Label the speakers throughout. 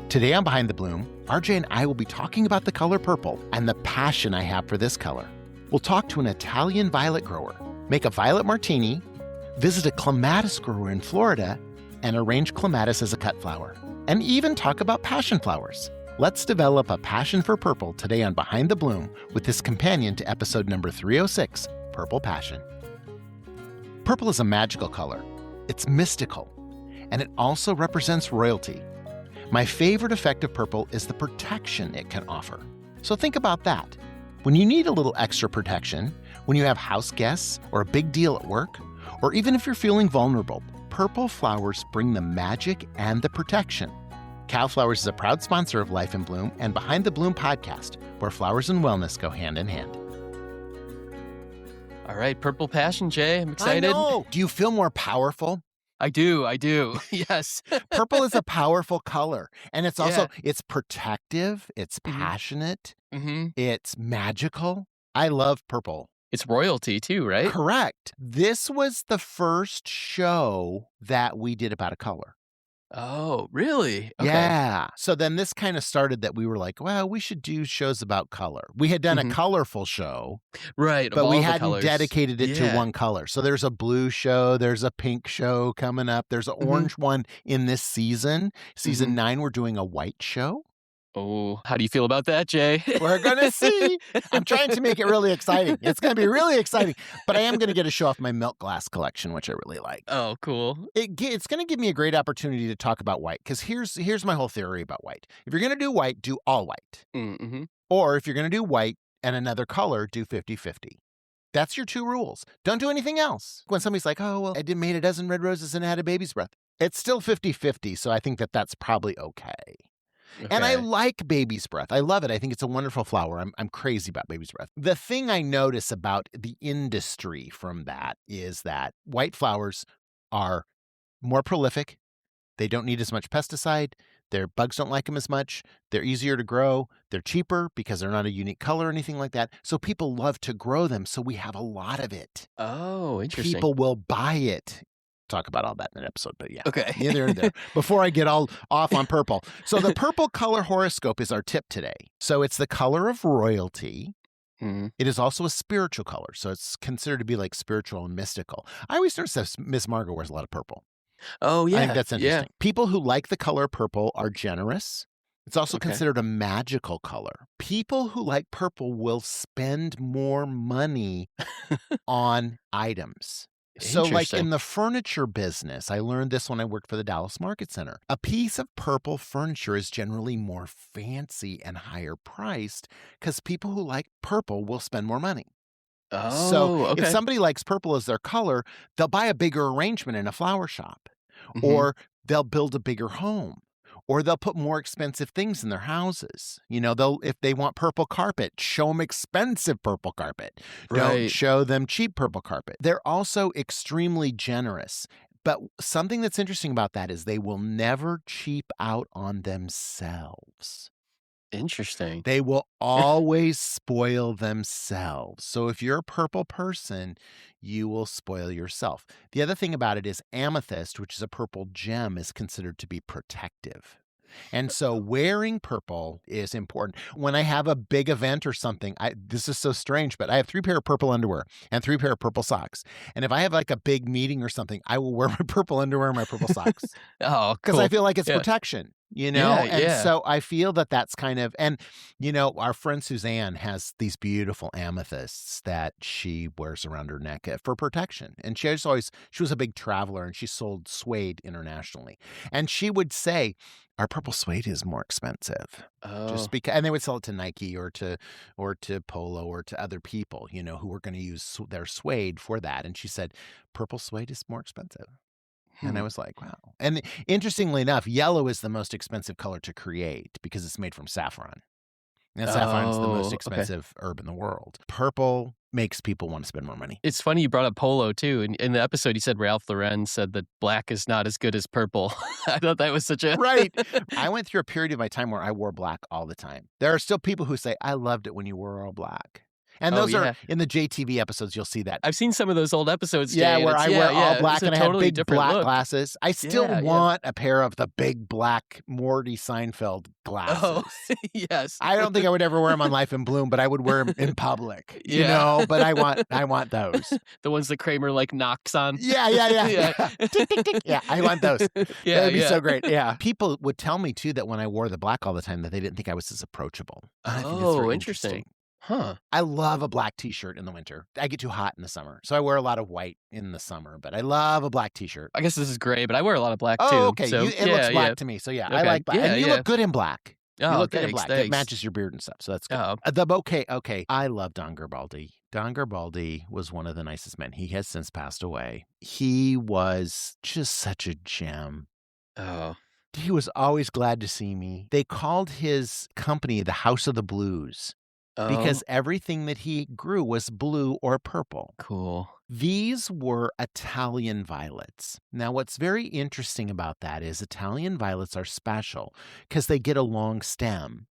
Speaker 1: Today on Behind the Bloom, RJ and I will be talking about the color purple and the passion I have for this color. We'll talk to an Italian violet grower, make a violet martini, visit a clematis grower in Florida, and arrange clematis as a cut flower, and even talk about passion flowers. Let's develop a passion for purple today on Behind the Bloom with this companion to episode number 306, Purple Passion. Purple is a magical color. It's mystical, and it also represents royalty. My favorite effect of purple is the protection it can offer. So think about that. When you need a little extra protection, when you have house guests or a big deal at work, or even if you're feeling vulnerable, purple flowers bring the magic and the protection. Cal Flowers is a proud sponsor of Life in Bloom and Behind the Bloom podcast, where flowers and wellness go hand in hand.
Speaker 2: All right, Purple Passion, Jay. I'm excited.
Speaker 1: I know. Do you feel more powerful?
Speaker 2: I do. Yes.
Speaker 1: Purple is a powerful color. And it's also, it's protective, it's passionate, it's magical. I love purple.
Speaker 2: It's royalty too, right?
Speaker 1: Correct. This was the first show that we did about a color.
Speaker 2: Oh, really? Okay.
Speaker 1: Yeah. So then this kind of started that we were like, well, we should do shows about color. We had done a colorful show.
Speaker 2: Right.
Speaker 1: But we hadn't dedicated it to one color. So there's a blue show. There's a pink show coming up. There's an orange one in this season. Season 9, we're doing a white show.
Speaker 2: Oh, how do you feel about that, Jay?
Speaker 1: We're going to see. I'm trying to make it really exciting. It's going to be really exciting. But I am going to get to show off my milk glass collection, which I really like.
Speaker 2: Oh, cool.
Speaker 1: It's going to give me a great opportunity to talk about white, because here's my whole theory about white. If you're going to do white, do all white.
Speaker 2: Mm-hmm.
Speaker 1: Or if you're going to do white and another color, do 50-50. That's your 2 rules. Don't do anything else. When somebody's like, oh, well, I made a dozen red roses and had a baby's breath. It's still 50-50, so I think that's probably okay. And I like baby's breath. I love it. I think it's a wonderful flower. I'm crazy about baby's breath. The thing I notice about the industry from that is that white flowers are more prolific. They don't need as much pesticide. Their bugs don't like them as much. They're easier to grow. They're cheaper because they're not a unique color or anything like that. So people love to grow them. So we have a lot of it.
Speaker 2: Oh, interesting.
Speaker 1: People will buy it. Talk about all that in an episode, but yeah.
Speaker 2: Okay.
Speaker 1: Neither and there. Before I get all off on purple. So the purple color horoscope is our tip today. So it's the color of royalty. It is also a spiritual color. So it's considered to be like spiritual and mystical. I always notice that Miss Margot wears a lot of purple.
Speaker 2: Oh, yeah.
Speaker 1: I think that's interesting. People who like the color purple are generous. It's also considered a magical color. People who like purple will spend more money on items. So like in the furniture business, I learned this when I worked for the Dallas Market Center. A piece of purple furniture is generally more fancy and higher priced because people who like purple will spend more money.
Speaker 2: Oh,
Speaker 1: so if somebody likes purple as their color, they'll buy a bigger arrangement in a flower shop, or they'll build a bigger home. Or they'll put more expensive things in their houses. You know, if they want purple carpet, show them expensive purple carpet. Don't show them cheap purple carpet. They're also extremely generous. But something that's interesting about that is they will never cheap out on themselves.
Speaker 2: Interesting.
Speaker 1: They will always spoil themselves. So if you're a purple person, you will spoil yourself. The other thing about it is amethyst, which is a purple gem, is considered to be protective. And so wearing purple is important. When I have a big event or something, this is so strange, but I have 3 pair of purple underwear and 3 pair of purple socks. And if I have like a big meeting or something, I will wear my purple underwear and my purple socks.
Speaker 2: Oh, cool.
Speaker 1: Because I feel like it's protection. You know, so I feel that's kind of, and, you know, our friend Suzanne has these beautiful amethysts that she wears around her neck for protection. And she was a big traveler and she sold suede internationally. And she would say, our purple suede is more expensive. Just because, and they would sell it to Nike or to Polo or to other people, you know, who were going to use their suede for that. And she said, purple suede is more expensive. And I was like, wow. And interestingly enough, yellow is the most expensive color to create because it's made from saffron. And saffron is the most expensive herb in the world. Purple makes people want to spend more money.
Speaker 2: It's funny you brought up polo, too. In the episode, you said Ralph Lauren said that black is not as good as purple. I thought that was such a...
Speaker 1: Right. I went through a period of my time where I wore black all the time. There are still people who say, I loved it when you wore all black. And
Speaker 2: Oh,
Speaker 1: those are
Speaker 2: yeah.
Speaker 1: in the JTV episodes, you'll see that.
Speaker 2: I've seen some of those old episodes, Jay,
Speaker 1: Yeah,
Speaker 2: and
Speaker 1: where
Speaker 2: it's
Speaker 1: I wear all
Speaker 2: it's
Speaker 1: black
Speaker 2: a
Speaker 1: and I have
Speaker 2: totally
Speaker 1: big
Speaker 2: different
Speaker 1: black
Speaker 2: look.
Speaker 1: glasses. I still
Speaker 2: Yeah.
Speaker 1: want a pair of the big black Morty Seinfeld glasses.
Speaker 2: Oh, yes.
Speaker 1: I don't think I would ever wear them on Life in Bloom, but I would wear them in public,
Speaker 2: Yeah.
Speaker 1: but I want those.
Speaker 2: The ones that Kramer, like, knocks on.
Speaker 1: Yeah.
Speaker 2: Yeah.
Speaker 1: Tick, tick, tick. Yeah, I want those.
Speaker 2: Yeah,
Speaker 1: That'd be
Speaker 2: yeah.
Speaker 1: so great. Yeah. People would tell me, too, that when I wore the black all the time, that they didn't think I was as approachable. And I think that's
Speaker 2: Oh,
Speaker 1: very
Speaker 2: interesting. Huh.
Speaker 1: I love a black T-shirt in the winter. I get too hot in the summer, so I wear a lot of white in the summer, but I love a black T-shirt.
Speaker 2: I guess this is gray, but I wear a lot of black, too.
Speaker 1: Oh, okay.
Speaker 2: So,
Speaker 1: It looks black to me, so yeah, I
Speaker 2: Okay.
Speaker 1: like black.
Speaker 2: Yeah,
Speaker 1: And you
Speaker 2: yeah.
Speaker 1: look good in black. You
Speaker 2: Oh,
Speaker 1: look good in
Speaker 2: thanks,
Speaker 1: black. It
Speaker 2: thanks.
Speaker 1: matches your beard and stuff, so that's good.
Speaker 2: Oh.
Speaker 1: The bouquet, okay. I love Don Garabaldi. Don Garabaldi was one of the nicest men. He has since passed away. He was just such a gem.
Speaker 2: Oh.
Speaker 1: He was always glad to see me. They called his company the House of the Blues because everything that he grew was blue or purple.
Speaker 2: Cool.
Speaker 1: These were Italian violets. Now, what's very interesting about that is Italian violets are special because they get a long stem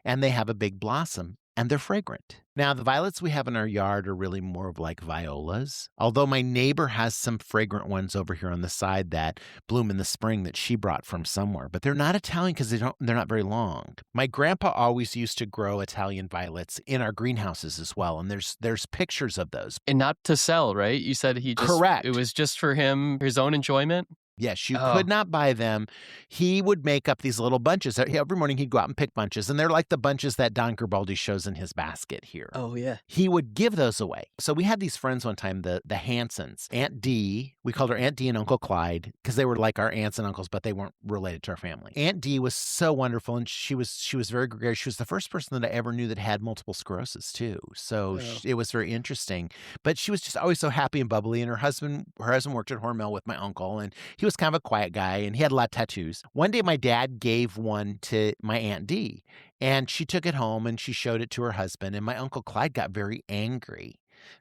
Speaker 1: and they have a big blossom and they're fragrant. Now, the violets we have in our yard are really more of like violas, although my neighbor has some fragrant ones over here on the side that bloom in the spring that she brought from somewhere, but they're not Italian because they're not very long. My grandpa always used to grow Italian violets in our greenhouses as well, and there's pictures of those.
Speaker 2: And not to sell, right? You said he just...
Speaker 1: Correct.
Speaker 2: It was just for his own enjoyment?
Speaker 1: Yes, you could not buy them. He would make up these little bunches. Every morning he'd go out and pick bunches, and they're like the bunches that Don Garibaldi shows in his basket here.
Speaker 2: Oh, yeah.
Speaker 1: He would give those away. So we had these friends one time, the Hansons. Aunt Dee, we called her Aunt Dee and Uncle Clyde because they were like our aunts and uncles, but they weren't related to our family. Aunt Dee was so wonderful, and she was very gregarious. She was the first person that I ever knew that had multiple sclerosis, too. So it was very interesting. But she was just always so happy and bubbly, and her husband worked at Hormel with my uncle, and he was kind of a quiet guy, and he had a lot of tattoos. One day, my dad gave one to my Aunt Dee, and she took it home, and she showed it to her husband, and my Uncle Clyde got very angry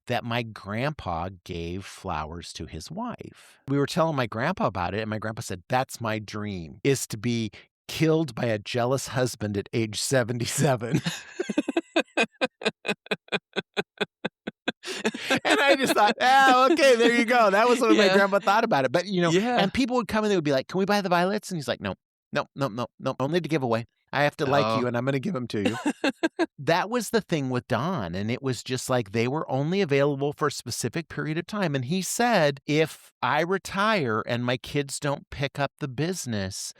Speaker 1: that my grandpa gave flowers to his wife. We were telling my grandpa about it, and my grandpa said, "That's my dream, is to be killed by a jealous husband at age 77. And I just thought, okay, there you go. That was what my grandpa thought about it. But, and people would come and they would be like, "Can we buy the violets?" And he's like, no, only to give away. I have to like you, and I'm going to give them to you. That was the thing with Don. And it was just like they were only available for a specific period of time. And he said, if I retire and my kids don't pick up the business,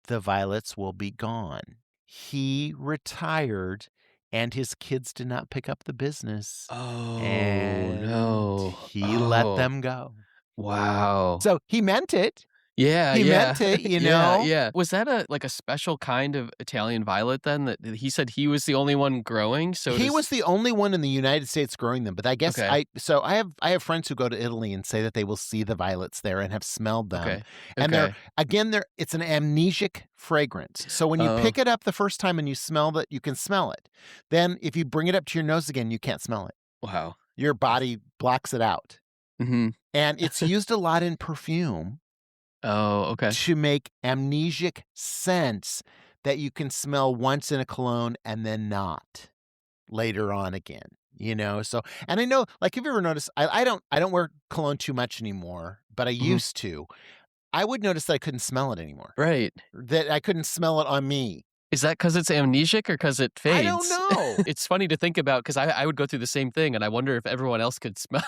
Speaker 1: the violets will be gone. He retired, and his kids did not pick up the business.
Speaker 2: Oh,
Speaker 1: and
Speaker 2: no.
Speaker 1: He let them go.
Speaker 2: Wow.
Speaker 1: So he meant it.
Speaker 2: Yeah,
Speaker 1: He meant it, you know?
Speaker 2: Yeah. Was that a special kind of Italian violet then that he said he was the only one growing? So
Speaker 1: he was the only one in the United States growing them. But I guess
Speaker 2: Okay.
Speaker 1: I have friends who go to Italy and say that they will see the violets there and have smelled them.
Speaker 2: Okay.
Speaker 1: And it's an amnesic fragrance. So when you pick it up the first time and you smell it, you can smell it. Then if you bring it up to your nose again, you can't smell it.
Speaker 2: Wow.
Speaker 1: Your body blocks it out.
Speaker 2: Mm-hmm.
Speaker 1: And it's used a lot in perfume.
Speaker 2: Oh, okay.
Speaker 1: To make amnesic scents that you can smell once in a cologne and then not later on again, So, and I know, like, have you ever noticed, I don't wear cologne too much anymore, but I used to. I would notice that I couldn't smell it anymore.
Speaker 2: Right.
Speaker 1: That I couldn't smell it on me.
Speaker 2: Is that because it's amnesic or because it fades?
Speaker 1: I don't know.
Speaker 2: It's funny to think about because I would go through the same thing and I wonder if everyone else could smell.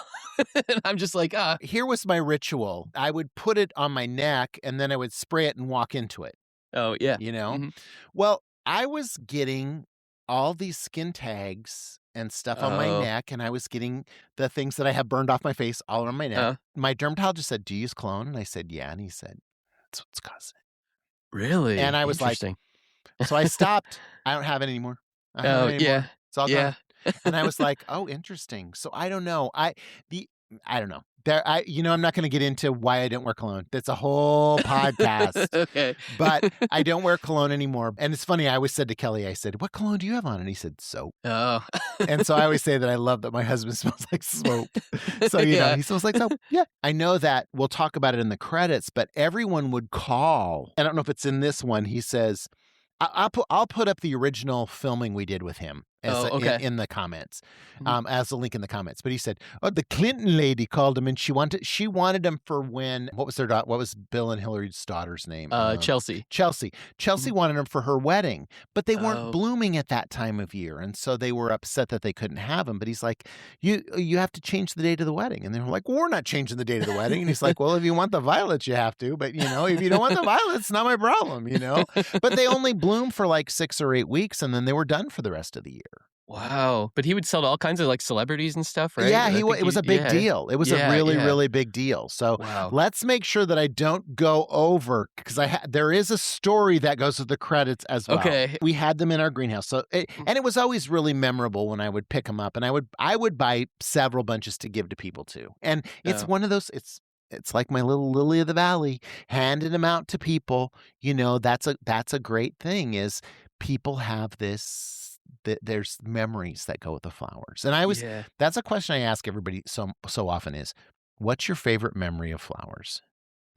Speaker 2: And I'm just like,
Speaker 1: Here was my ritual. I would put it on my neck and then I would spray it and walk into it.
Speaker 2: Oh, yeah.
Speaker 1: Mm-hmm. Well, I was getting all these skin tags and stuff on my neck, and I was getting the things that I have burned off my face all around my neck. My dermatologist said, "Do you use cologne?" And I said, "Yeah." And he said, "That's what's causing it."
Speaker 2: Really?
Speaker 1: And I was like, so I stopped. I don't have it anymore. I don't have it anymore.
Speaker 2: Yeah.
Speaker 1: It's all gone. And I was like, oh, interesting. So I don't know. I don't know. I'm not going to get into why I didn't wear cologne. That's a whole podcast.
Speaker 2: Okay.
Speaker 1: But I don't wear cologne anymore. And it's funny. I always said to Kelly, I said, "What cologne do you have on?" And he said, "Soap."
Speaker 2: Oh.
Speaker 1: And so I always say that I love that my husband smells like soap. So, he smells like soap. Yeah. I know that we'll talk about it in the credits, but everyone would call. I don't know if it's in this one. He says, I'll put up the original filming we did with him.
Speaker 2: Oh, okay.
Speaker 1: in the comments,
Speaker 2: Mhm.
Speaker 1: as a link in the comments. But he said, "Oh, the Clinton lady called him, and she wanted him for when what was Bill and Hillary's daughter's name?
Speaker 2: Chelsea.
Speaker 1: Chelsea. Chelsea
Speaker 2: Mhm.
Speaker 1: wanted him for her wedding, but they weren't
Speaker 2: Oh,
Speaker 1: blooming at that time of year, and so they were upset that they couldn't have him. But he's like, you have to change the date of the wedding, and they were like, well, we're not changing the date of the wedding. And he's like, well, if you want the violets, you have to, but if you don't want the violets, it's not my problem. But they only bloom for like 6 or 8 weeks, and then they were done for the rest of the year.
Speaker 2: Wow. But he would sell to all kinds of, like, celebrities and stuff, right?
Speaker 1: Yeah,
Speaker 2: I think
Speaker 1: it was a big
Speaker 2: yeah.
Speaker 1: deal. It was a
Speaker 2: Yeah,
Speaker 1: really,
Speaker 2: yeah.
Speaker 1: really big deal. So
Speaker 2: Wow.
Speaker 1: let's make sure that I don't go over, because there is a story that goes with the credits as well.
Speaker 2: Okay.
Speaker 1: We had them in our greenhouse, and it was always really memorable when I would pick them up, and I would buy several bunches to give to people too. And it's
Speaker 2: Oh.
Speaker 1: one of those. It's like my little lily of the valley, handing them out to people. That's a great thing. Is people have this. There's memories that go with the flowers. And
Speaker 2: Yeah.
Speaker 1: that's a question I ask everybody so often is, what's your favorite memory of flowers?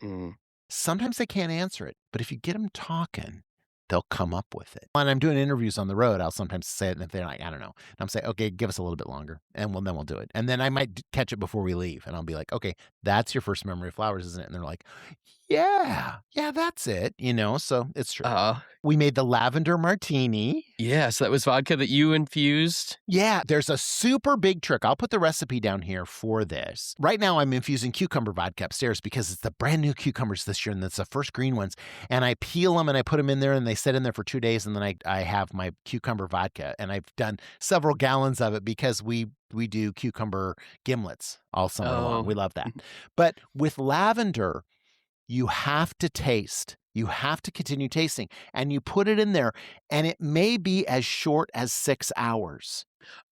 Speaker 2: Mm.
Speaker 1: Sometimes they can't answer it, but if you get them talking, they'll come up with it. When I'm doing interviews on the road, I'll sometimes say it, and if they're like, I don't know, and I'm saying, okay, give us a little bit longer, and then we'll do it. And then I might catch it before we leave, and I'll be like, okay, that's your first memory of flowers, isn't it? And they're like, yeah, that's it. So it's true. We made the lavender martini.
Speaker 2: Yeah, so that was vodka that you infused?
Speaker 1: Yeah, there's a super big trick. I'll put the recipe down here for this. Right now, I'm infusing cucumber vodka upstairs because it's the brand new cucumbers this year, and it's the first green ones. And I peel them and I put them in there, and they sit in there for 2 days, and then I have my cucumber vodka. And I've done several gallons of it because we do cucumber gimlets all summer long. We love that. But with lavender, you have to taste. You have to continue tasting, and you put it in there, and it may be as short as 6 hours.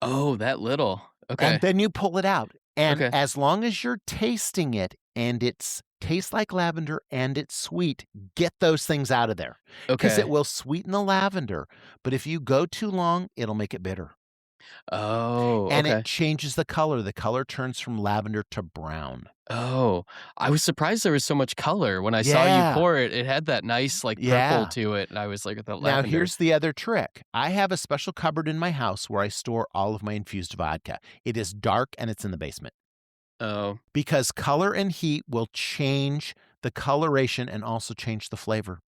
Speaker 2: Oh, that little. Okay.
Speaker 1: And then you pull it out. And
Speaker 2: Okay.
Speaker 1: as long as you're tasting it and it tastes like lavender and it's sweet, get those things out of there. Because
Speaker 2: Okay.
Speaker 1: it will sweeten the lavender. But if you go too long, it'll make it bitter.
Speaker 2: Oh,
Speaker 1: And
Speaker 2: okay.
Speaker 1: it changes the color. The color turns from lavender to brown.
Speaker 2: Oh, I was surprised there was so much color. When I saw you pour it, it had that nice, like, purple
Speaker 1: Yeah.
Speaker 2: to it, and I was like, "The
Speaker 1: Now,
Speaker 2: lavender."
Speaker 1: here's the other trick. I have a special cupboard in my house where I store all of my infused vodka. It is dark, and it's in the basement.
Speaker 2: Oh.
Speaker 1: Because color and heat will change the coloration and also change the flavor.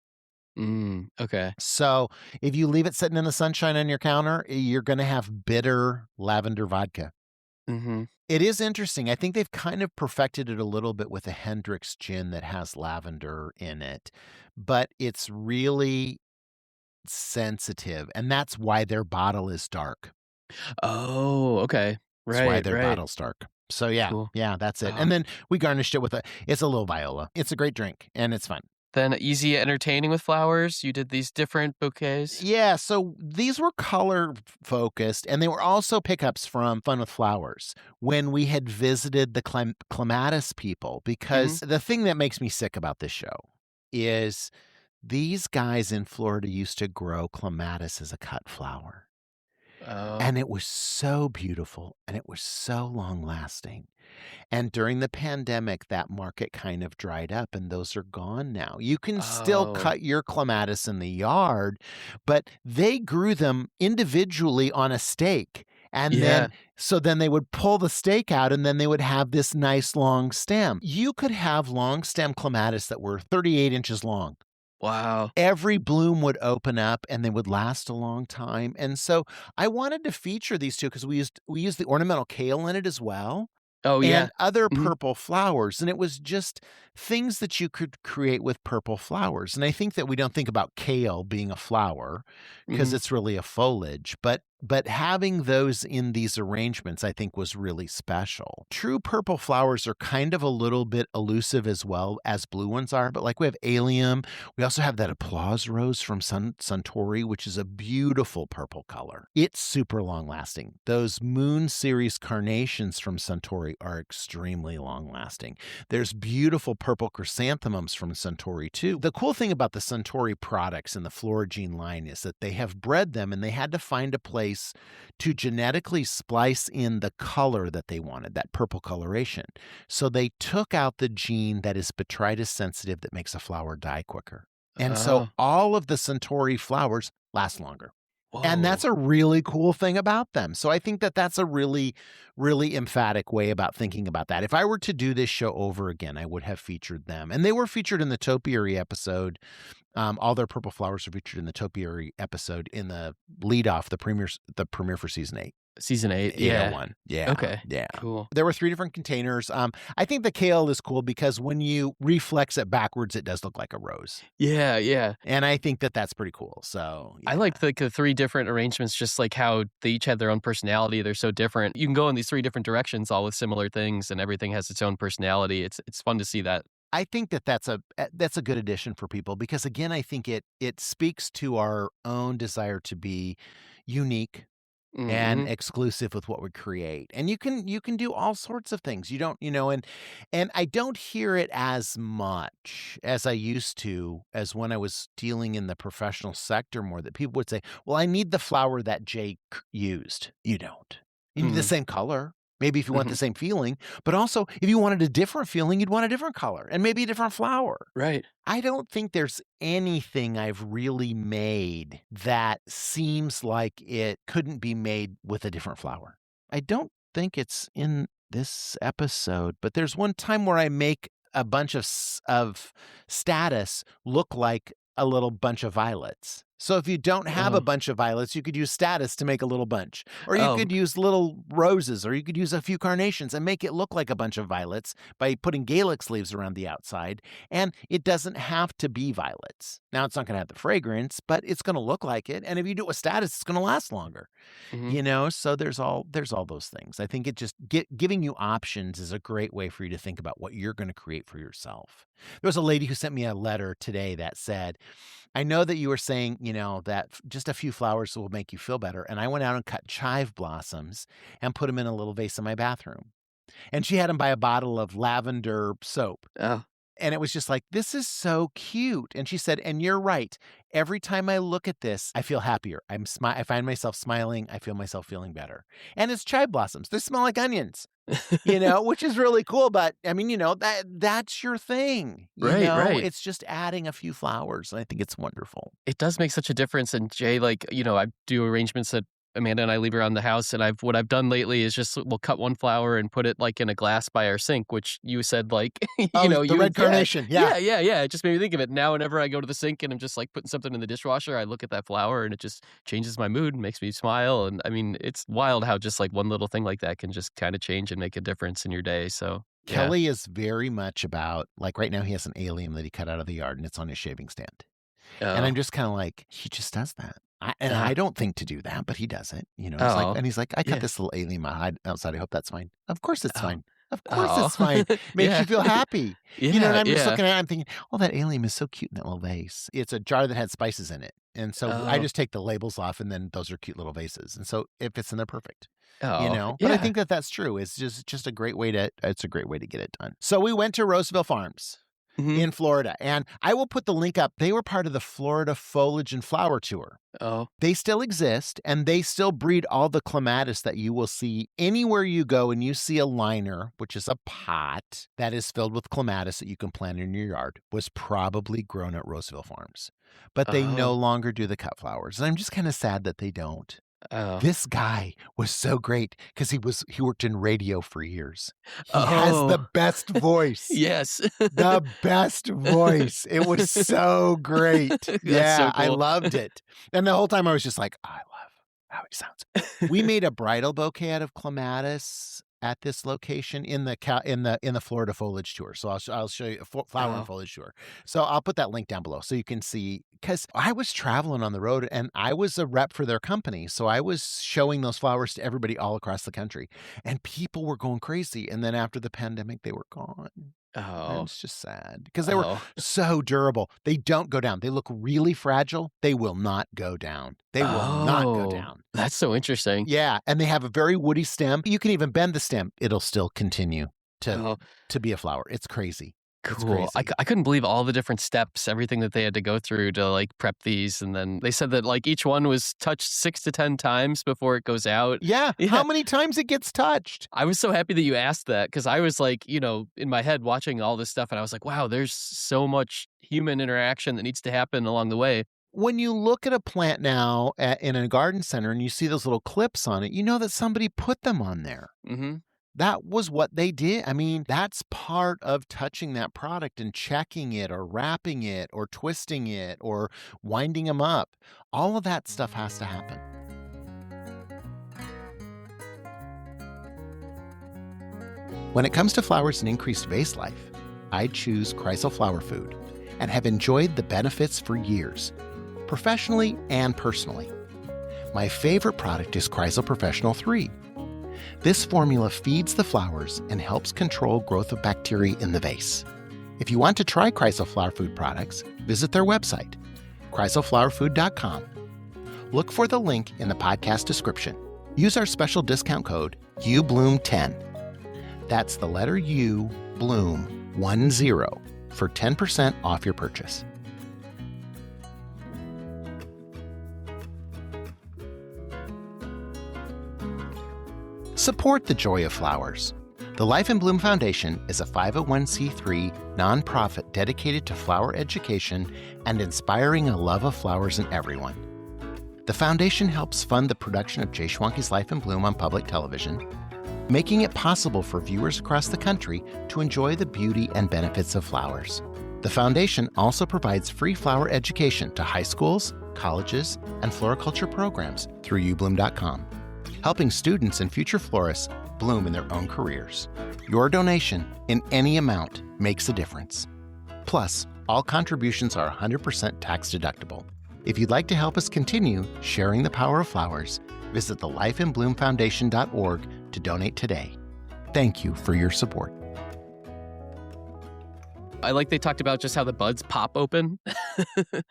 Speaker 2: Okay.
Speaker 1: So if you leave it sitting in the sunshine on your counter, you're going to have bitter lavender vodka.
Speaker 2: Mhm.
Speaker 1: It is interesting. I think they've kind of perfected it a little bit with a Hendrick's gin that has lavender in it, but it's really sensitive, and that's why their bottle is dark.
Speaker 2: Oh, okay.
Speaker 1: That's why
Speaker 2: Right,
Speaker 1: their
Speaker 2: right.
Speaker 1: bottle's dark. So yeah,
Speaker 2: Cool.
Speaker 1: that's it.
Speaker 2: Oh.
Speaker 1: And then we garnished it with it's a little viola. It's a great drink, and it's fun.
Speaker 2: Then easy entertaining with flowers? You did these different bouquets?
Speaker 1: Yeah, so these were color focused, and they were also pickups from Fun with Flowers when we had visited the clematis people. Because the thing that makes me sick about this show is these guys in Florida used to grow clematis as a cut flower.
Speaker 2: Oh.
Speaker 1: And it was so beautiful, and it was so long lasting. And during the pandemic, that market kind of dried up, and those are gone now. You can still
Speaker 2: Oh.
Speaker 1: cut your clematis in the yard, but they grew them individually on a stake. And
Speaker 2: Yeah.
Speaker 1: then they would pull the stake out, and then they would have this nice long stem. You could have long stem clematis that were 38 inches long.
Speaker 2: Wow.
Speaker 1: Every bloom would open up, and they would last a long time. And so I wanted to feature these two because we used the ornamental kale in it as well.
Speaker 2: Oh, yeah.
Speaker 1: And other
Speaker 2: Mhm.
Speaker 1: purple flowers. And it was just things that you could create with purple flowers. And I think that we don't think about kale being a flower because
Speaker 2: Mhm.
Speaker 1: it's really a foliage. But having those in these arrangements, I think, was really special. True purple flowers are kind of a little bit elusive as well as blue ones are. But like we have allium. We also have that applause rose from Suntory, which is a beautiful purple color. It's super long lasting. Those Moon Series carnations from Suntory are extremely long lasting. There's beautiful purple chrysanthemums from Suntory too. The cool thing about the Suntory products in the Florigene line is that they have bred them, and they had to find a place to genetically splice in the color that they wanted, that purple coloration. So they took out the gene that is botrytis sensitive that makes a flower die quicker. And so
Speaker 2: Oh.
Speaker 1: all of the Suntory flowers last longer. And
Speaker 2: Whoa.
Speaker 1: that's a really cool thing about them. So I think that that's a really, really emphatic way about thinking about that. If I were to do this show over again, I would have featured them. And they were featured in the topiary episode. All their purple flowers are featured in the topiary episode in the lead off, the premiere for season 8.
Speaker 2: Season 8, yeah.
Speaker 1: 801. Yeah.
Speaker 2: Okay.
Speaker 1: Yeah.
Speaker 2: Cool.
Speaker 1: There were 3 different containers. I think the kale is cool because when you reflex it backwards, it does look like a rose.
Speaker 2: Yeah, yeah.
Speaker 1: And I think that that's pretty cool. So yeah.
Speaker 2: I liked like the 3 different arrangements, just like how they each had their own personality. They're so different. You can go in these 3 different directions, all with similar things, and everything has its own personality. It's fun to see that.
Speaker 1: I think that that's a good addition for people because, again, I think it speaks to our own desire to be unique and exclusive with what we create. And you can do all sorts of things. You don't, and I don't hear it as much as I used to as when I was dealing in the professional sector more, that people would say, well, I need the flower that Jake used. You don't. You need the same color. Maybe if you want the same feeling, but also if you wanted a different feeling, you'd want a different color and maybe a different flower.
Speaker 2: Right.
Speaker 1: I don't think there's anything I've really made that seems like it couldn't be made with a different flower. I don't think it's in this episode, but there's one time where I make a bunch of status look like a little bunch of violets. So if you don't have a bunch of violets, you could use status to make a little bunch. Or you could use little roses, or you could use a few carnations and make it look like a bunch of violets by putting Gaelic leaves around the outside. And it doesn't have to be violets. Now, it's not going to have the fragrance, but it's going to look like it. And if you do it with status, it's going to last longer. So there's all those things. I think it just giving you options is a great way for you to think about what you're going to create for yourself. There was a lady who sent me a letter today that said, I know that you were saying, that just a few flowers will make you feel better. And I went out and cut chive blossoms and put them in a little vase in my bathroom. And she had them by a bottle of lavender soap.
Speaker 2: Oh.
Speaker 1: And it was just like, this is so cute. And she said, and you're right. Every time I look at this, I feel happier. I find myself smiling. I feel myself feeling better. And it's chive blossoms. They smell like onions, which is really cool. But I mean, that's your thing.
Speaker 2: Right.
Speaker 1: It's just adding a few flowers. And I think it's wonderful.
Speaker 2: It does make such a difference. And Jay, I do arrangements that Amanda and I leave around the house, and what I've done lately is just we'll cut one flower and put it like in a glass by our sink, which you said
Speaker 1: the red carnation. Yeah.
Speaker 2: It just made me think of it. Now whenever I go to the sink and I'm just like putting something in the dishwasher, I look at that flower and it just changes my mood and makes me smile. And I mean, it's wild how just like one little thing like that can just kind of change and make a difference in your day. So
Speaker 1: Kelly is very much about, like, right now he has an allium that he cut out of the yard and it's on his shaving stand. And I'm just kind of like, he just does that. I don't think to do that, but he does it. And he's like, I cut this little allium outside. I hope that's fine. Of course it's fine. Of course it's fine. Makes you feel happy. And I'm just looking at it, I'm thinking, oh, that allium is so cute in that little vase. It's a jar that had spices in it. And so I just take the labels off, and then those are cute little vases. And so it fits in there perfect. But I think that's true. It's just a great way to get it done. So we went to Roseville Farms in Florida, and I will put the link up. They were part of the Florida Foliage and Flower Tour.
Speaker 2: Oh.
Speaker 1: They still exist, and they still breed all the clematis that you will see anywhere you go, and you see a liner, which is a pot that is filled with clematis that you can plant in your yard, was probably grown at Roseville Farms. But they no longer do the cut flowers, and I'm just kind of sad that they don't.
Speaker 2: Oh.
Speaker 1: This guy was so great because he worked in radio for years. He has the best voice.
Speaker 2: Yes.
Speaker 1: The best voice. It was so great. Yeah,
Speaker 2: so cool.
Speaker 1: I loved it. And the whole time I was just like, I love how he sounds. We made a bridal bouquet out of clematis at this location in the Florida Foliage Tour. So I'll show you a flower and foliage tour. So I'll put that link down below so you can see, because I was traveling on the road and I was a rep for their company. So I was showing those flowers to everybody all across the country, and people were going crazy. And then after the pandemic, they were gone. And it's just sad because they were so durable. They don't go down. They look really fragile. They will not go down. They will not go down.
Speaker 2: That's so interesting.
Speaker 1: Yeah. And they have a very woody stem. You can even bend the stem. It'll still continue to be a flower. It's crazy.
Speaker 2: Cool. I couldn't believe all the different steps, everything that they had to go through to like prep these. And then they said that like each one was touched 6 to 10 times before it goes out.
Speaker 1: Yeah. How many times it gets touched?
Speaker 2: I was so happy that you asked that, because I was like, in my head watching all this stuff, and I was like, wow, there's so much human interaction that needs to happen along the way.
Speaker 1: when you look at a plant now in a garden center and you see those little clips on it, you know that somebody put them on there.
Speaker 2: Mm-hmm.
Speaker 1: That was what they did. I mean, that's part of touching that product and checking it or wrapping it or twisting it or winding them up. All of that stuff has to happen. When it comes to flowers and increased vase life, I choose Chrysal Flower Food and have enjoyed the benefits for years, professionally and personally. My favorite product is Chrysal Professional 3. This formula feeds the flowers and helps control growth of bacteria in the vase. If you want to try Chrysal Flower Food products, visit their website, chrysalflowerfood.com. Look for the link in the podcast description. Use our special discount code UBLOOM10. That's the letter U, Bloom, 10, for 10% off your purchase. Support the joy of flowers. The Life in Bloom Foundation is a 501c3 nonprofit dedicated to flower education and inspiring a love of flowers in everyone. The foundation helps fund the production of Jay Schwanke's Life in Bloom on public television, making it possible for viewers across the country to enjoy the beauty and benefits of flowers. The foundation also provides free flower education to high schools, colleges, and floriculture programs through ubloom.com, helping students and future florists bloom in their own careers. Your donation in any amount makes a difference. Plus, all contributions are 100% tax deductible. If you'd like to help us continue sharing the power of flowers, visit the lifeinbloomfoundation.org to donate today. Thank you for your support.
Speaker 2: I like they talked about just how the buds pop open.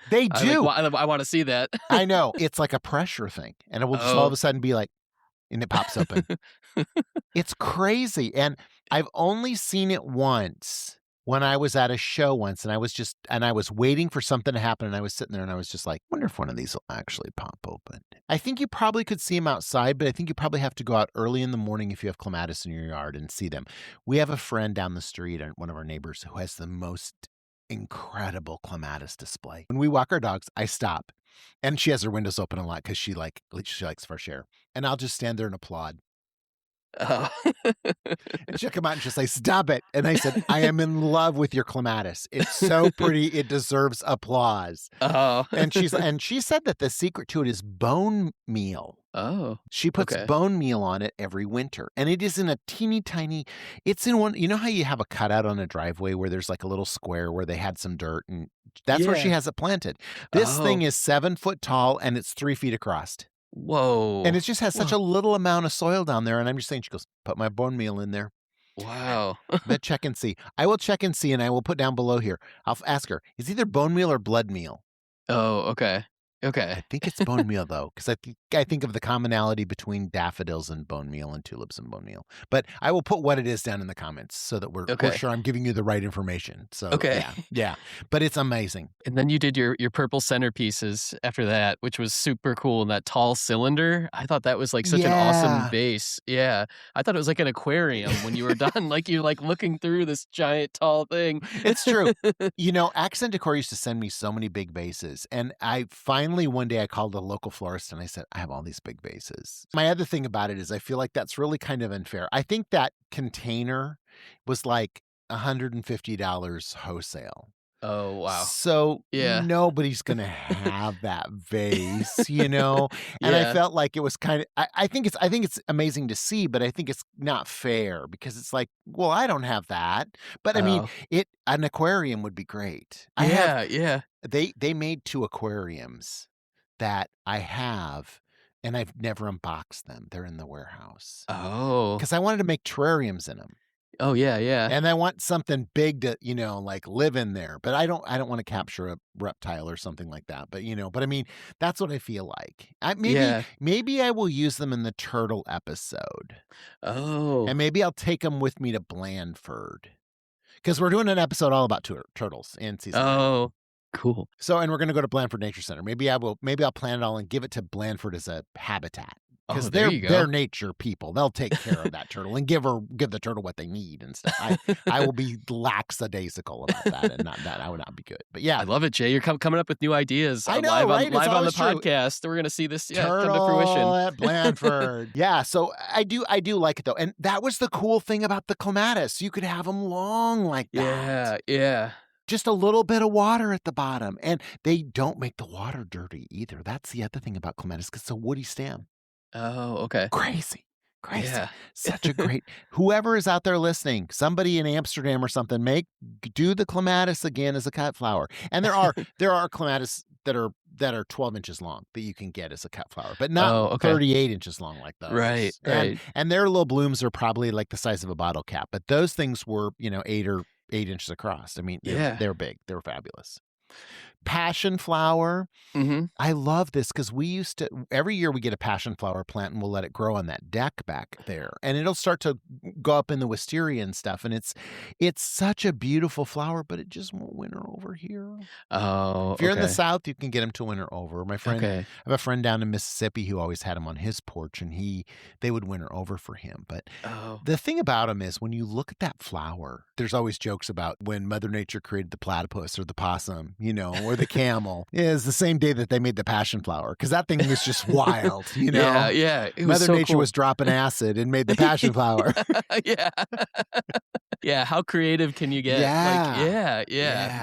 Speaker 1: They do.
Speaker 2: I want to see that.
Speaker 1: I know. It's like a pressure thing. And it will just all of a sudden be like, and it pops open. It's crazy. And I've only seen it once when I was at a show once, and I was waiting for something to happen, and I was sitting there and I was just like, wonder if one of these will actually pop open. I think you probably could see them outside, but I think you probably have to go out early in the morning if you have clematis in your yard and see them. We have a friend down the street, one of our neighbors, who has the most incredible clematis display. When we walk our dogs, I stop, and she has her windows open a lot because she likes fresh air, and I'll just stand there and applaud.
Speaker 2: Oh.
Speaker 1: And she'll come out and she'll say, "Stop it." And I said, "I am in love with your clematis. It's so pretty. It deserves applause."
Speaker 2: Oh.
Speaker 1: And she said that the secret to it is bone meal.
Speaker 2: Oh.
Speaker 1: She puts bone meal on it every winter. And it is in a teeny tiny, it's in one, you know how you have a cutout on a driveway where there's like a little square where they had some dirt, and that's where she has it planted. This thing is 7 foot tall and it's 3 feet across.
Speaker 2: Whoa.
Speaker 1: And it just has such a little amount of soil down there. And I'm just saying, she goes, "Put my bone meal in there."
Speaker 2: Wow.
Speaker 1: But check and see. I will check and see, and I will put down below here. I'll ask her, is either bone meal or blood meal?
Speaker 2: Oh, okay.
Speaker 1: I think it's bone meal, though, because I think of the commonality between daffodils and bone meal and tulips and bone meal. But I will put what it is down in the comments so that we're sure I'm giving you the right information. So, yeah. But it's amazing.
Speaker 2: And then you did your purple centerpieces after that, which was super cool. And that tall cylinder, I thought that was like such an awesome vase. Yeah. I thought it was like an aquarium when you were done. Like you're like looking through this giant tall thing.
Speaker 1: It's true. You know, Accent Decor used to send me so many big vases. And I finally one day I called a local florist and I said, "I have all these big vases." My other thing about it is I feel like that's really kind of unfair. I think that container was like $150 wholesale.
Speaker 2: Oh, wow.
Speaker 1: So nobody's going to have that vase, you know? And I felt like it was kind of, I think it's amazing to see, but I think it's not fair because it's like, well, I don't have that. But I mean, an aquarium would be great. They made 2 aquariums that I have, and I've never unboxed them. They're in the warehouse.
Speaker 2: Oh.
Speaker 1: Because I wanted to make terrariums in them.
Speaker 2: Oh, yeah.
Speaker 1: And I want something big to, like live in there. But I don't want to capture a reptile or something like that. But, but I mean, that's what I feel like. Maybe I will use them in the turtle episode.
Speaker 2: Oh.
Speaker 1: And maybe I'll take them with me to Blandford. Because we're doing an episode all about turtles in season 9.
Speaker 2: Oh, cool.
Speaker 1: So, and we're going to go to Blandford Nature Center. Maybe I'll plan it all and give it to Blandford as a habitat.
Speaker 2: Oh,
Speaker 1: because
Speaker 2: there you
Speaker 1: they're
Speaker 2: go.
Speaker 1: nature people. They'll take care of that turtle and give the turtle what they need and stuff. I will be lackadaisical about that, and not that I would not be good. But yeah,
Speaker 2: I love it, Jay. You're coming up with new ideas
Speaker 1: I know,
Speaker 2: live on
Speaker 1: right? It's
Speaker 2: live on the
Speaker 1: always true.
Speaker 2: podcast. We're gonna see this come to
Speaker 1: Turtle
Speaker 2: fruition.
Speaker 1: at Blandford. Yeah, so I do like it though, and that was the cool thing about the clematis. You could have them long like that.
Speaker 2: Yeah.
Speaker 1: Just a little bit of water at the bottom, and they don't make the water dirty either. That's the other thing about clematis, because it's a woody stem.
Speaker 2: Oh, okay.
Speaker 1: Crazy.
Speaker 2: Yeah.
Speaker 1: Such a great, whoever is out there listening, somebody in Amsterdam or something, do the clematis again as a cut flower. And there are clematis that are 12 inches long that you can get as a cut flower, but not 38 inches long like those.
Speaker 2: Right.
Speaker 1: And their little blooms are probably like the size of a bottle cap, but those things were, 8 inches across. I mean, they're big. They're fabulous. Passion flower.
Speaker 2: Mm-hmm.
Speaker 1: I love this because every year we get a passion flower plant and we'll let it grow on that deck back there, and it'll start to go up in the wisteria and stuff. And it's such a beautiful flower, but it just won't winter over here.
Speaker 2: Oh,
Speaker 1: if you're in the South, you can get them to winter over. My friend,
Speaker 2: Okay.
Speaker 1: I have a friend down in Mississippi who always had them on his porch, and they would winter over for him. But the thing about them is when you look at that flower, there's always jokes about when Mother Nature created the platypus or the possum, or the camel. Is the same day that they made the passion flower, because that thing was just wild,
Speaker 2: Yeah. It was
Speaker 1: Mother
Speaker 2: so
Speaker 1: Nature
Speaker 2: cool.
Speaker 1: was dropping acid and made the passion flower.
Speaker 2: Yeah. Yeah. How creative can you get?
Speaker 1: Yeah.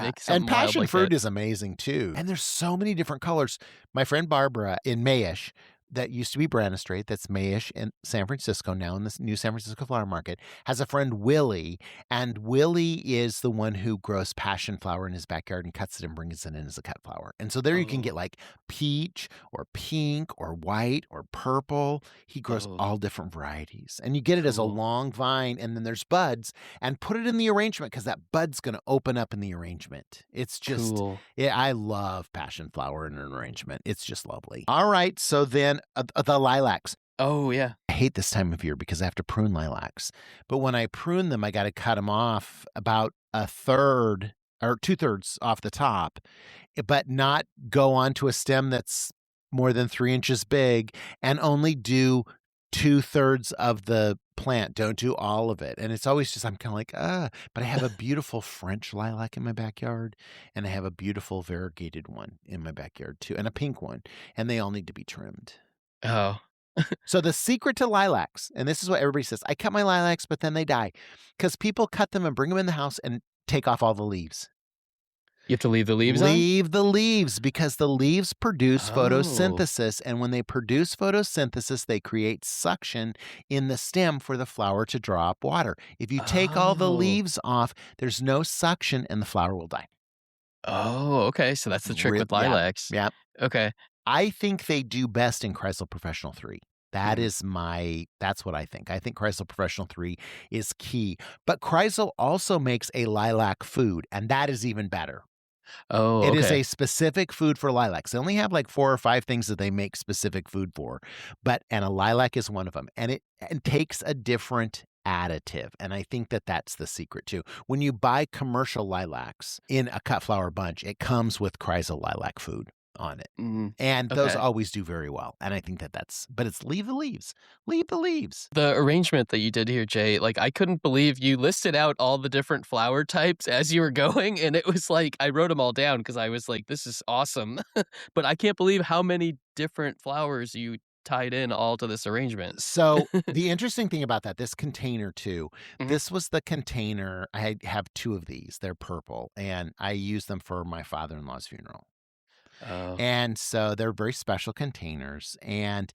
Speaker 2: Make something
Speaker 1: And passion
Speaker 2: wild like
Speaker 1: fruit
Speaker 2: that.
Speaker 1: is amazing too. And there's so many different colors. My friend Barbara in Mayesh, that used to be Branna Strait, that's Mayesh in San Francisco, now in the new San Francisco Flower Market, has a friend Willie, and Willie is the one who grows passion flower in his backyard and cuts it and brings it in as a cut flower. And so there you can get like peach or pink or white or purple. He grows all different varieties, and you get it as a long vine, and then there's buds, and put it in the arrangement because that bud's going to open up in the arrangement. It's just,
Speaker 2: cool.
Speaker 1: I love passion flower in an arrangement. It's just lovely. All right, so then the lilacs.
Speaker 2: Oh, yeah.
Speaker 1: I hate this time of year because I have to prune lilacs. But when I prune them, I got to cut them off about a third or 2/3 off the top, but not go onto a stem that's more than 3 inches big, and only do 2/3 of the plant. Don't do all of it. And it's always just, I'm kind of like, but I have a beautiful French lilac in my backyard, and I have a beautiful variegated one in my backyard too, and a pink one, and they all need to be trimmed.
Speaker 2: Oh.
Speaker 1: So the secret to lilacs, and this is what everybody says, I cut my lilacs, but then they die, because people cut them and bring them in the house and take off all the leaves.
Speaker 2: You have to leave the leaves on?
Speaker 1: Leave the leaves, because the leaves produce photosynthesis, and when they produce photosynthesis, they create suction in the stem for the flower to draw up water. If you take all the leaves off, there's no suction, and the flower will die.
Speaker 2: Oh, okay. So that's the trick with lilacs.
Speaker 1: Yeah.
Speaker 2: Okay.
Speaker 1: I think they do best in Chrysal Professional 3. That's what I think. I think Chrysal Professional 3 is key. But Chrysal also makes a lilac food, and that is even better.
Speaker 2: Oh,
Speaker 1: It is a specific food for lilacs. They only have like 4 or 5 things that they make specific food for, and a lilac is one of them. And it takes a different additive, and I think that that's the secret too. When you buy commercial lilacs in a cut flower bunch, it comes with Chrysal lilac food on it. And those always do very well. And I think but it's leave the leaves. Leave the leaves.
Speaker 2: The arrangement that you did here, Jay, like, I couldn't believe you listed out all the different flower types as you were going. And it was like, I wrote them all down because I was like, this is awesome. But I can't believe how many different flowers you tied in all to this arrangement.
Speaker 1: So the interesting thing about this container too, this was the container. I have 2 of these. They're purple, and I use them for my father-in-law's funeral.
Speaker 2: Oh.
Speaker 1: And so they're very special containers. And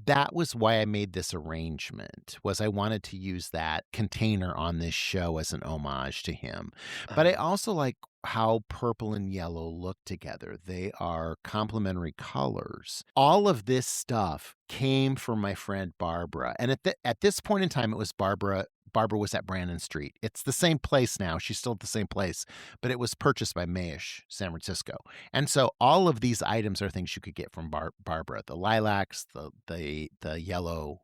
Speaker 1: that was why I made this arrangement, was I wanted to use that container on this show as an homage to him. But I also like how purple and yellow look together. They are complementary colors. All of this stuff came from my friend Barbara. And at this point in time, it was Barbara. Barbara was at Brannan Street. It's the same place now. She's still at the same place, but it was purchased by Mayesh San Francisco. And so all of these items are things you could get from Barbara. The lilacs, the yellow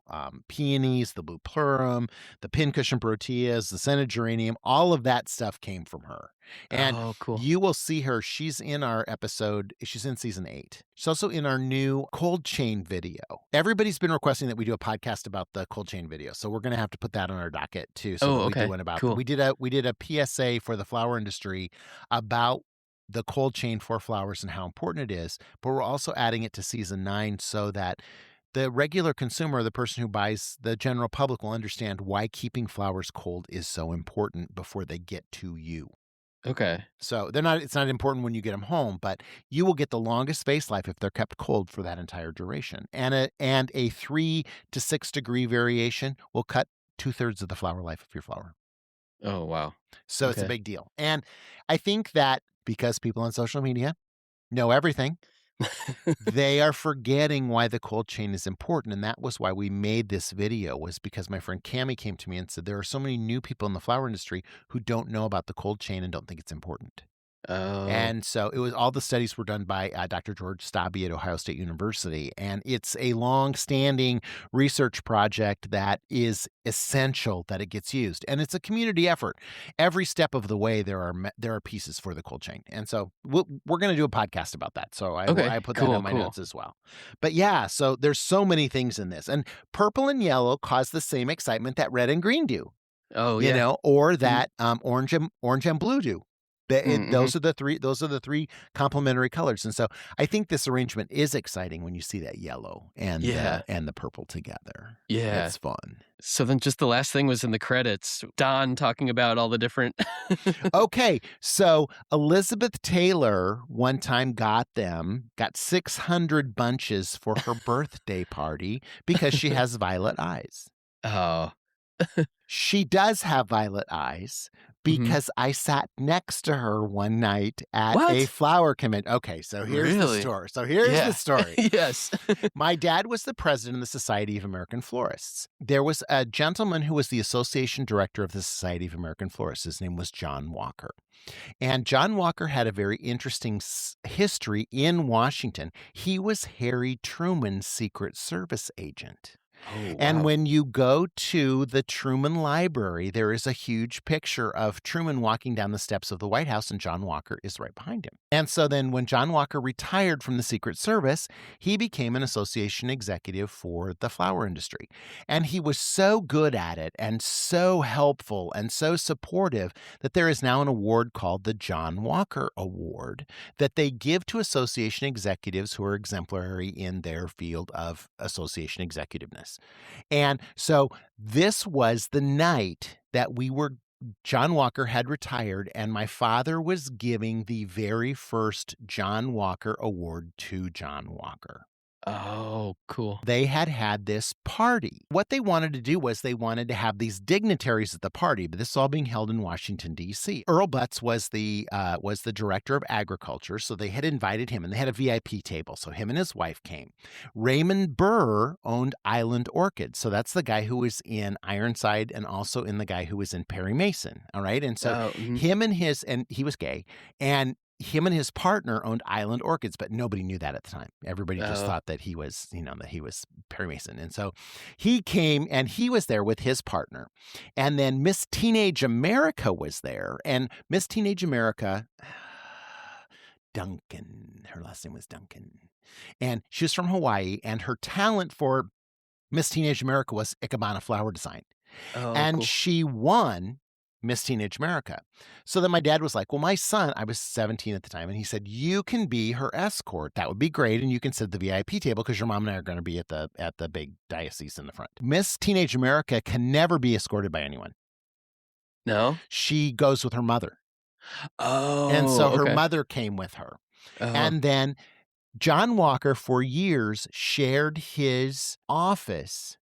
Speaker 1: peonies, the blue plurum, the pincushion proteas, the scented geranium, all of that stuff came from her. And
Speaker 2: Oh, cool.
Speaker 1: you will see her. She's in our episode. She's in season 8. She's also in our new cold chain video. Everybody's been requesting that we do a podcast about the cold chain video. So we're going to have to put that on our docket too. So
Speaker 2: Oh,
Speaker 1: that we do
Speaker 2: okay.
Speaker 1: one about
Speaker 2: Cool.
Speaker 1: We did a PSA for the flower industry about the cold chain for flowers and how important it is. But we're also adding it to season 9 so that the regular consumer, the person who buys, the general public will understand why keeping flowers cold is so important before they get to you.
Speaker 2: Okay.
Speaker 1: So it's not important when you get them home, but you will get the longest space life if they're kept cold for that entire duration. And a 3 to 6 degree variation will cut 2/3 of the flower life of your flower.
Speaker 2: Oh, wow.
Speaker 1: So It's a big deal. And I think that because people on social media know everything, they are forgetting why the cold chain is important. And that was why we made this video, was because my friend Cammie came to me and said, there are so many new people in the flower industry who don't know about the cold chain and don't think it's important.
Speaker 2: Oh.
Speaker 1: And so it was, all the studies were done by Dr. George Stabi at Ohio State University. And it's a long-standing research project that is essential that it gets used. And it's a community effort. Every step of the way, there are pieces for the cold chain. And so we're going to do a podcast about that. So I put that in my notes as well. But yeah, so there's so many things in this. And purple and yellow cause the same excitement that red and green do.
Speaker 2: Oh, yeah.
Speaker 1: Or that orange and blue do. Those are the three complementary colors. And so I think this arrangement is exciting when you see that yellow and the purple together.
Speaker 2: Yeah.
Speaker 1: It's fun.
Speaker 2: So then just the last thing was in the credits, Don talking about all the different.
Speaker 1: Okay. So Elizabeth Taylor one time got 600 bunches for her birthday party because she has violet eyes.
Speaker 2: Oh.
Speaker 1: She does have violet eyes because I sat next to her one night at a flower convention. Okay, so here's the story. The story.
Speaker 2: Yes.
Speaker 1: My dad was the president of the Society of American Florists. There was a gentleman who was the association director of the Society of American Florists. His name was John Walker. And John Walker had a very interesting history in Washington. He was Harry Truman's Secret Service agent.
Speaker 2: Oh, wow.
Speaker 1: And when you go to the Truman Library, there is a huge picture of Truman walking down the steps of the White House, and John Walker is right behind him. And so then when John Walker retired from the Secret Service, he became an association executive for the flower industry. And he was so good at it and so helpful and so supportive that there is now an award called the John Walker Award that they give to association executives who are exemplary in their field of association executiveness. And so this was the night that John Walker had retired, and my father was giving the very first John Walker Award to John Walker.
Speaker 2: Oh, cool.
Speaker 1: They had this party. What they wanted to do was they wanted to have these dignitaries at the party, but this is all being held in Washington, D.C. Earl Butz was the director of agriculture, so they had invited him, and they had a VIP table, so him and his wife came. Raymond Burr owned Island Orchids, so that's the guy who was in Ironside and also in the guy who was in Perry Mason, all right? And so and he was gay, and him and his partner owned Island Orchids, but nobody knew that at the time. Everybody just thought that he was, that he was Perry Mason. And so he came and he was there with his partner. And then Miss Teenage America was there. And Miss Teenage America, Duncan, her last name was Duncan. And she was from Hawaii. And her talent for Miss Teenage America was Ikebana flower design.
Speaker 2: Oh,
Speaker 1: and
Speaker 2: cool.
Speaker 1: she won Miss Teenage America. So then my dad was like, well, my son, I was 17 at the time, and he said, you can be her escort. That would be great. And you can sit at the VIP table because your mom and I are going to be at the big diocese in the front. Miss Teenage America can never be escorted by anyone.
Speaker 2: No?
Speaker 1: She goes with her mother.
Speaker 2: Oh,
Speaker 1: and so her mother came with her. And then John Walker for years shared his office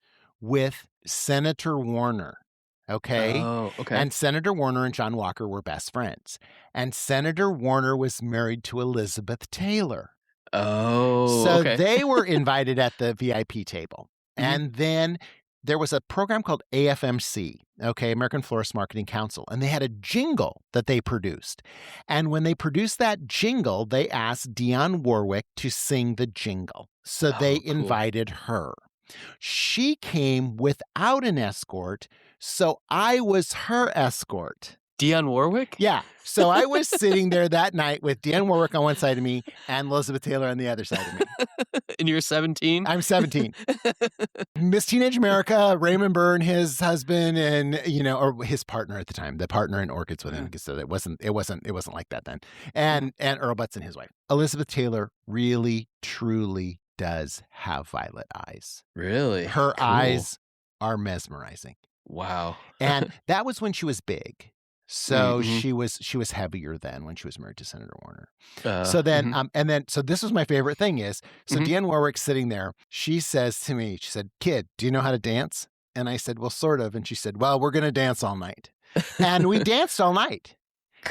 Speaker 1: with Senator Warner. Okay.
Speaker 2: Oh, okay.
Speaker 1: And Senator Warner and John Walker were best friends. And Senator Warner was married to Elizabeth Taylor.
Speaker 2: Oh,
Speaker 1: so
Speaker 2: okay.
Speaker 1: they were invited at the VIP table. And then there was a program called AFMC, okay, American Florist Marketing Council, and they had a jingle that they produced. And when they produced that jingle, they asked Dionne Warwick to sing the jingle. So they invited her. She came without an escort, so I was her escort.
Speaker 2: Dionne Warwick?
Speaker 1: Yeah. So I was sitting there that night with Dionne Warwick on one side of me and Elizabeth Taylor on the other side of me.
Speaker 2: And you're 17?
Speaker 1: I'm 17. Miss Teenage America, Raymond Byrne, his husband, and or his partner at the time, the partner in Orchids with him. So it wasn't like that then. And Earl Butz and his wife. Elizabeth Taylor really, truly does have violet eyes.
Speaker 2: Really?
Speaker 1: Her
Speaker 2: Cool.
Speaker 1: eyes are mesmerizing.
Speaker 2: Wow.
Speaker 1: And that was when she was big. So
Speaker 2: Mhm.
Speaker 1: she was heavier then when she was married to Senator Warner.
Speaker 2: Uh,
Speaker 1: So then,
Speaker 2: mhm.
Speaker 1: so this was my favorite thing is,
Speaker 2: Mhm.
Speaker 1: Dionne Warwick's sitting there. She says to me, she said, "Kid, do you know how to dance?" And I said, "Well, sort of." And she said, "Well, we're going to dance all night." And we danced all night.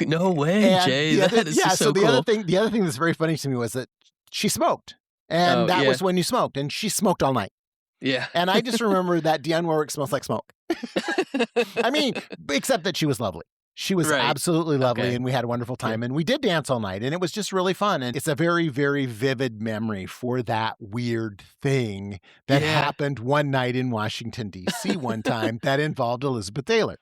Speaker 2: No way,
Speaker 1: And
Speaker 2: Jay. That is just so
Speaker 1: the
Speaker 2: cool.
Speaker 1: the other thing that's very funny to me was that she smoked. And
Speaker 2: Oh,
Speaker 1: that
Speaker 2: yeah.
Speaker 1: was when you smoked. And she smoked all night.
Speaker 2: Yeah.
Speaker 1: And I just remember that Dionne Warwick smells like smoke. I mean, except that she was lovely. She was
Speaker 2: Right.
Speaker 1: absolutely lovely,
Speaker 2: Okay.
Speaker 1: and we had a wonderful time, and we did dance all night, and it was just really fun. And it's a very, very vivid memory for that weird thing that
Speaker 2: Yeah.
Speaker 1: happened one night in Washington, D.C. one time that involved Elizabeth Taylor.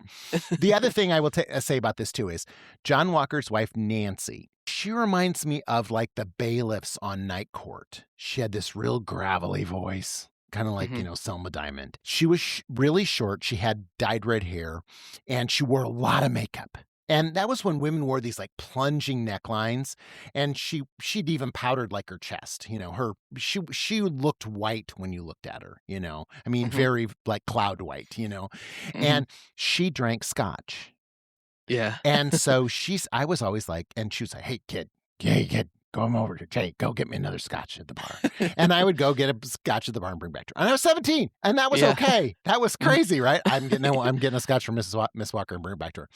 Speaker 1: The other thing I will say about this, too, is John Walker's wife, Nancy. She reminds me of like the bailiffs on Night Court. She had this real gravelly voice. Kind of like, Selma Diamond. She was really short. She had dyed red hair and she wore a lot of makeup. And that was when women wore these like plunging necklines, and she'd even powdered like her chest. She looked white when you looked at her, I mean, very like cloud white, and she drank scotch.
Speaker 2: Yeah.
Speaker 1: And so I was always like, and she was like, "Hey kid, go over to Jay, go get me another scotch at the bar." And I would go get a scotch at the bar and bring back to her. And I was 17, and that was okay. That was crazy, right? I'm getting a scotch from Miss Walker and bring it back to her.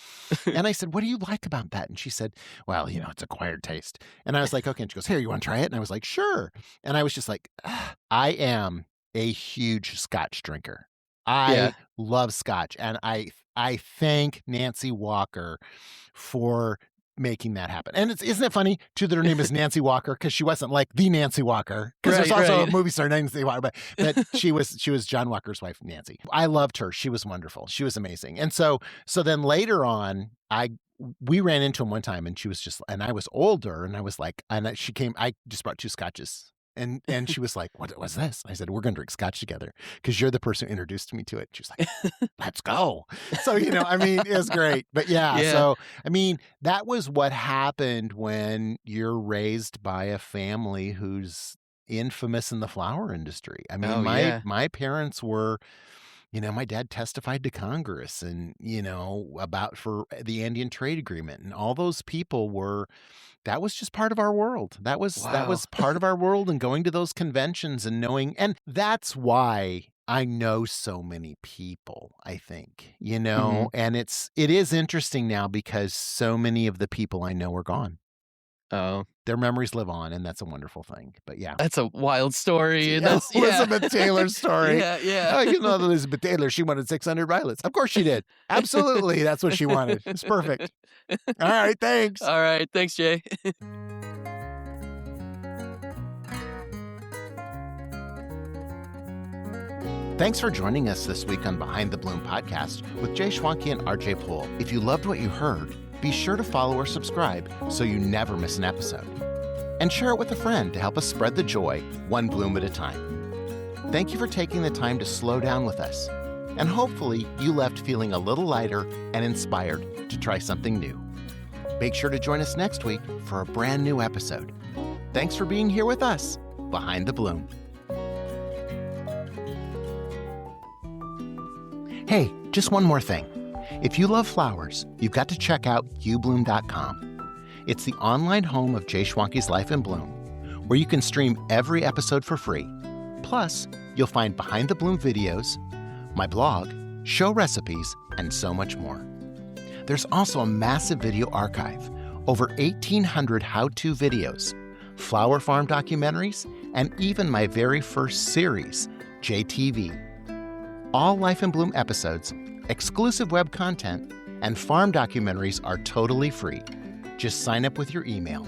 Speaker 1: And I said, "What do you like about that?" And she said, "Well, it's acquired taste." And I was like, "Okay." And she goes, "Here, you want to try it?" And I was like, "Sure." And I was just like, I am a huge scotch drinker. I love scotch, and I thank Nancy Walker for making that happen. And isn't it funny too that her name is Nancy Walker, because she wasn't like the Nancy Walker, because there's also a movie star named Nancy Walker, but she was John Walker's wife, Nancy. I loved her. She was wonderful. She was amazing. And so then later on, we ran into him one time, and she was just, and I was older, and I was like, she came, I just brought 2 scotches. And she was like, "What was this?" I said, "We're going to drink scotch together because you're the person who introduced me to it." She was like, "Let's go." So, I mean, it was great. But so, I mean, that was what happened when you're raised by a family who's infamous in the flower industry. I mean, my parents were, my dad testified to Congress and, about for the Andean Trade Agreement, and all those people that was just part of our world. That was part of our world, and going to those conventions and knowing, and that's why I know so many people, I think, and it is interesting now because so many of the people I know are gone.
Speaker 2: Oh.
Speaker 1: Their memories live on, and that's a wonderful thing. But yeah.
Speaker 2: That's a wild story.
Speaker 1: That's Elizabeth Taylor's story.
Speaker 2: Yeah.
Speaker 1: Oh, Elizabeth Taylor, she wanted 600 violets. Of course she did. Absolutely. That's what she wanted. It's perfect. All right. Thanks.
Speaker 2: All right. Thanks, Jay.
Speaker 1: Thanks for joining us this week on Behind the Bloom podcast with Jay Schwanke and RJ Poole. If you loved what you heard, be sure to follow or subscribe so you never miss an episode. And share it with a friend to help us spread the joy, one bloom at a time. Thank you for taking the time to slow down with us. And hopefully you left feeling a little lighter and inspired to try something new. Make sure to join us next week for a brand new episode. Thanks for being here with us, Behind the Bloom. Hey, just one more thing. If you love flowers, you've got to check out ubloom.com. It's the online home of Jay Schwanke's Life in Bloom, where you can stream every episode for free. Plus, you'll find Behind the Bloom videos, my blog, show recipes, and so much more. There's also a massive video archive, over 1,800 how-to videos, flower farm documentaries, and even my very first series, JTV. All Life in Bloom episodes, exclusive web content, and farm documentaries are totally free. Just sign up with your email.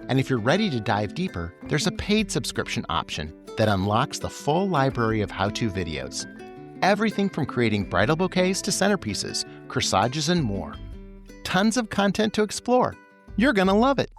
Speaker 1: And if you're ready to dive deeper, there's a paid subscription option that unlocks the full library of how-to videos. Everything from creating bridal bouquets to centerpieces, corsages, and more. tons of content to explore. You're going to love it.